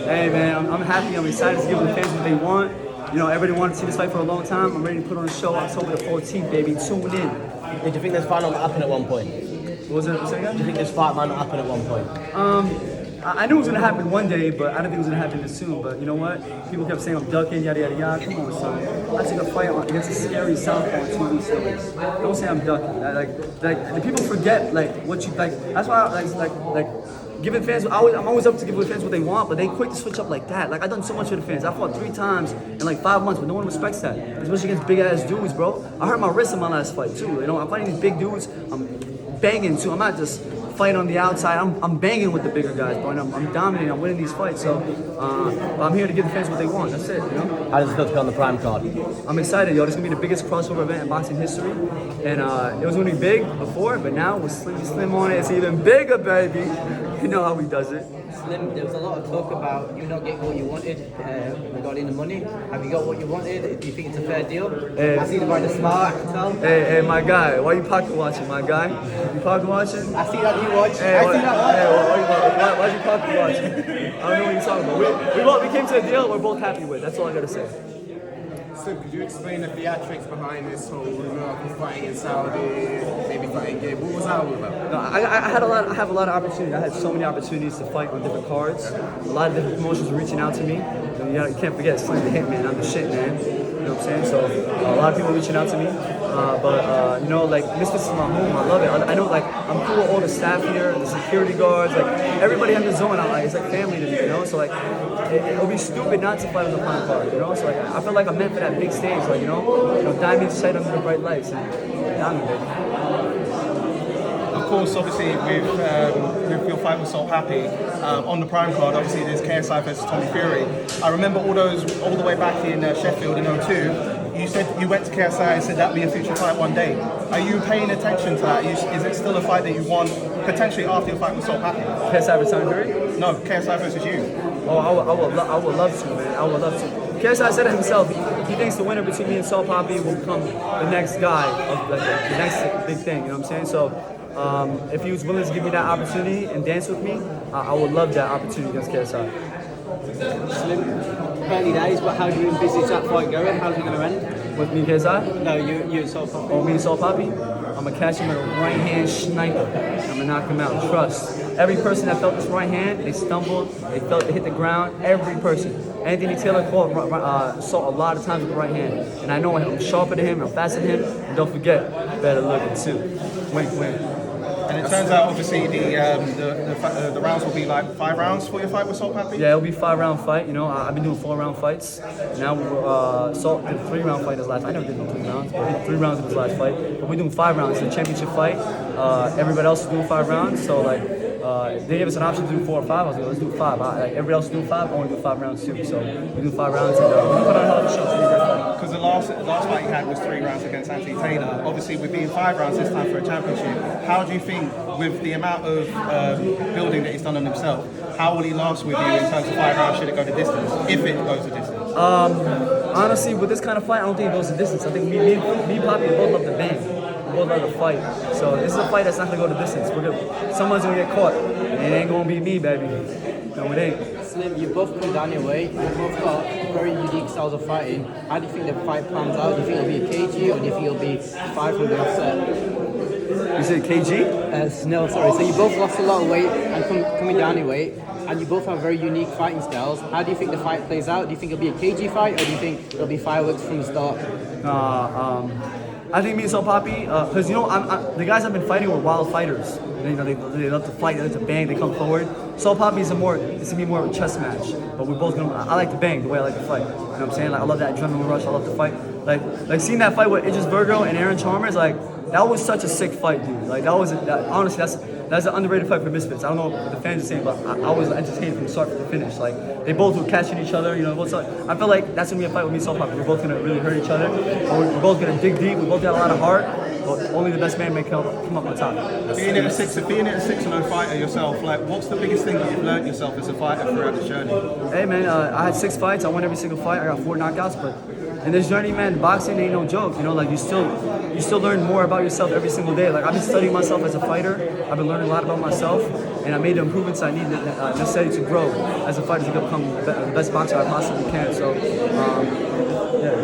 Hey man, I'm happy. I'm excited to give the fans what they want. You know, everybody wanted to see this fight for a long time. I'm ready to put on a show October the 14th, baby. Tune in. Do you think this fight might happen at one point? What was it? Say again? Do you think this fight might not happen at one point? I knew it was gonna happen one day, but I didn't think it was gonna happen this soon. But you know what? People kept saying I'm ducking, yada yada yada. Come on, son. I took a fight against a scary southpaw 2 weeks ago. Don't say I'm ducking. Like the people forget like what you like. That's why like giving fans. I'm always up to give the fans what they want, but they quick to switch up like that. Like I done so much for the fans. I fought 3 times in like 5 months, but no one respects that. Especially against big ass dudes, bro. I hurt my wrist in my last fight too. You know, I'm fighting these big dudes. I'm banging too. I'm not just fighting on the outside. I'm banging with the bigger guys, bro. And I'm dominating. I'm winning these fights. So I'm here to give the fans what they want. That's it. You know. How does it feel to be on the Prime card? I'm excited, yo. This is gonna be the biggest crossover event in boxing history, and it was gonna be big before, but now with Slim on it, it's even bigger, baby. You know how he does it. Slim, there was a lot of talk about you not getting what you wanted regarding the money. Have you got what you wanted? Do you think it's a fair deal? I see the by the smile, I can tell. Hey, my guy, why you pocket watching, my guy? You pocket watching? I see that you watch. Hey, I see that. why'd you pocket watching? I don't know what you're talking about. We came to a deal we're both happy with. That's all I gotta say. So could you explain the theatrics behind this whole rumor of fighting in Saudi, maybe fighting game? What was that all about? No, I have a lot of opportunities. I had so many opportunities to fight on different cards. A lot of different promotions were reaching out to me. You can't forget Slim the Hitman. I'm the shit, man. You know what I'm saying? So a lot of people reaching out to me. But you know, like Misfits is my home. I love it. I know, like I'm cool with all the staff here, the security guards, like everybody in the zone. It's like family to me, you know. So like it would be stupid not to fight on the Prime card, you know. So like I feel like I'm meant for that big stage, like you know, diamonds shine under the bright lights, and diamond, baby. Of course, obviously, with your fight with Salt Papi on the Prime card, obviously there's KSI versus Tommy Fury. I remember all the way back in Sheffield in '02. You said you went to KSI and said that'd be a future fight one day. Are you paying attention to that? Is it still a fight that you want potentially after your fight with Salt Papi? KSI versus Tommy Fury? No, KSI versus you. Oh, I would love to, man. I would love to. KSI said it himself. He thinks the winner between me and Salt Papi will become the next guy, of the next big thing. You know what I'm saying? So. If he was willing to give me that opportunity and dance with me, I would love that opportunity against KSI. Slim, early days, but how do you envisage that fight going? How's it going to end? With me and KSI? No, you and Salt Papi. Oh, me and Salt Papi? I'm going to catch him with a right hand sniper. I'm going to knock him out. Trust. Every person that felt this right hand, they stumbled, they hit the ground. Every person. Anthony Taylor caught Salt a lot of times with the right hand. And I know I'm sharper than him, I'm faster than him. And don't forget, better looking too. Wink, wink. And it turns out, obviously, the rounds will be like 5 rounds for your fight with Salt Papi? Yeah, it'll be a 5-round fight. You know, I've been doing 4-round fights. Now, Salt did a 3-round fight in his last fight. I never did no 3 rounds, but he did 3 rounds in his last fight. But we're doing 5 rounds. It's a championship fight. Everybody else is doing 5 rounds. So, like, they gave us an option to do 4 or 5. I was like, let's do 5. Like, everybody else is doing 5. I want to do 5 rounds too. So, we do 5 rounds and we put on a hell of a show. Because the last fight you had was 3 rounds against Anthony Taylor. Obviously, with being 5 rounds this time for a championship, how do you think, with the amount of building that he's done on himself, how will he last with you in terms of 5 rounds? Should it go the distance? If it goes the distance? Honestly, with this kind of fight, I don't think it goes the distance. I think me and Papi both love the bang. We both love the fight. So this is a fight that's not going to go the distance. Someone's going to get caught. It ain't going to be me, baby. No, it ain't. Slim, you both come down your way. You both got very unique styles of fighting. How do you think the fight plans out? Do you think it'll be a KG or do you think it'll be 5 from the offset? You said KG? No, sorry. So you both lost a lot of weight and coming down your weight, and you both have very unique fighting styles. How do you think the fight plays out? Do you think it'll be a KG fight, or do you think it'll be fireworks from the start? I think me and Salt Papi, because you know, the guys I've been fighting were wild fighters. They love to fight, they love to bang, they come forward. Salt Papi is it's gonna be more of a chess match. But we're both gonna. I like to bang the way I like to fight. You know what I'm saying? Like I love that adrenaline rush. I love to fight. Like seeing that fight with Idris Virgo and Aaron Chalmers, like that was such a sick fight, dude. Like honestly, that's an underrated fight for Misfits. I don't know what the fans are saying, but I was entertained from start to finish. Like they both were catching each other. You know, I feel like that's gonna be a fight with me and Salt Papi. We're both gonna really hurt each other. We're both gonna dig deep. We both got a lot of heart. only the best man may come up on top. Being a 6-0 fighter yourself, like what's the biggest thing that you've learned yourself as a fighter throughout this journey? Hey man, I had 6 fights. I won every single fight. I got 4 knockouts. But in this journey, man, boxing ain't no joke. You know, like you still learn more about yourself every single day. Like I've been studying myself as a fighter. I've been learning a lot about myself, and I made the improvements I need necessary to grow as a fighter to become the best boxer I possibly can. So, yeah.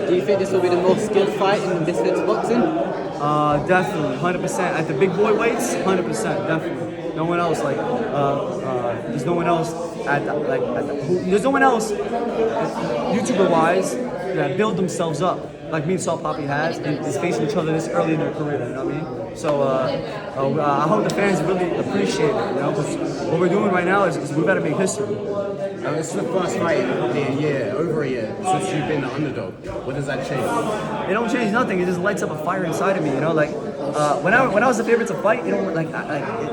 Do you think this will be the most skilled fight in Misfits boxing? Definitely, 100%. At the big boy weights, 100%, definitely. No one else there's no one else there's no one else YouTuber-wise that build themselves up like me and Salt Papi has and is facing each other this early in their career. You know what I mean? So I hope the fans really appreciate it. You know, because what we're doing right now is we've got to make history. This is the first fight in probably over a year, since you've been the underdog. What does that change? It don't change nothing. It just lights up a fire inside of me. You know, like when I was the favorite to fight, it don't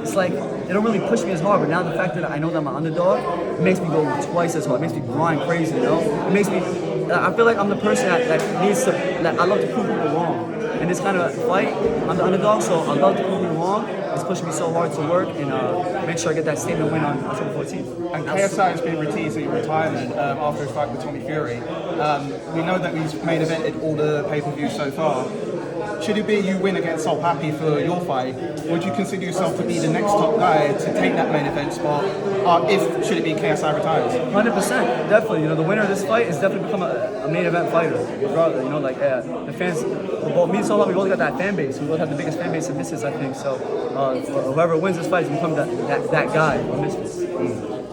it's like it don't really push me as hard. But now the fact that I know that I'm an underdog, it makes me go twice as hard. It makes me grind crazy. You know, it makes me. I feel like I'm the person that needs to. That I love to prove people wrong. In this kind of fight, I'm the underdog, so I love to prove people wrong. It's pushing me so hard to work and make sure I get that statement win on October 14th. And KSI has been teasing retirement after his fight with Tommy Fury. We know that he's main evented all the pay-per-views so far. Should it be you win against Salt Papi for your fight, would you consider yourself to be the next top guy to take that main event spot? Should it be KSI retires? 100%, definitely. You know, the winner of this fight is definitely become a main event fighter. Regardless, you know, like the fans. Both me and Salt Papi, we both got that fan base. We both have the biggest fan base of Misfits, I think. So whoever wins this fight is become that guy of Misfits.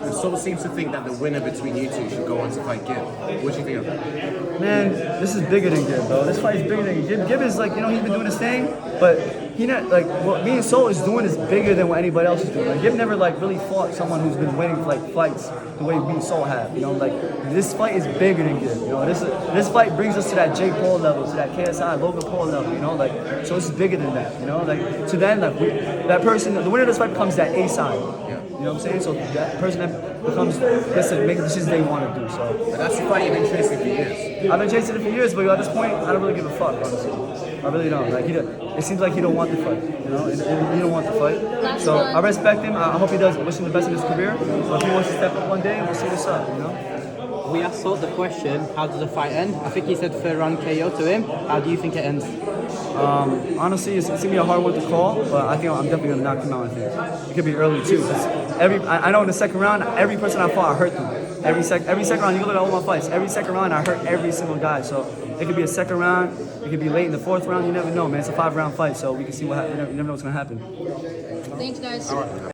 The Salt seems to think that the winner between you two should go on to fight Gib. What do you think of that? Man, this is bigger than Gib, bro. This fight is bigger than Gib. Gib is like, you know, he's been doing his thing, but he not like what me and Salt is doing is bigger than what anybody else is doing. Like Gib never like really fought someone who's been winning like fights the way me and Salt have. You know, like this fight is bigger than Gib. You know, this fight brings us to that Jake Paul level, to that KSI Logan Paul level. You know, like so it's bigger than that. You know, like to then like that person, the winner of this fight becomes that A side. You know what I'm saying? So that person that gets to make the decisions they want to do. So But that's the fight you've been chasing for years. I've been chasing it for years, but at this point, I don't really give a fuck, honestly. I really don't. Like it seems like he don't want the fight. You know, he don't want the fight. So I respect him. I hope he does. Wish him the best in his career. But if he wants to step up one day, we'll see what's up. You know. We asked Salt the question, how does the fight end? I think he said third round KO to him. How do you think it ends? Honestly, it's gonna be a hard one to call, but I think I'm definitely gonna knock him out. I think it could be early too. I know in the second round, every person I fought, I hurt them. Every second round, you can look at all my fights. Every second round, I hurt every single guy. So it could be a second round, it could be late in the 4th round. You never know, man. It's a 5-round fight, so we can see what happens. You never know what's gonna happen. Thanks, guys.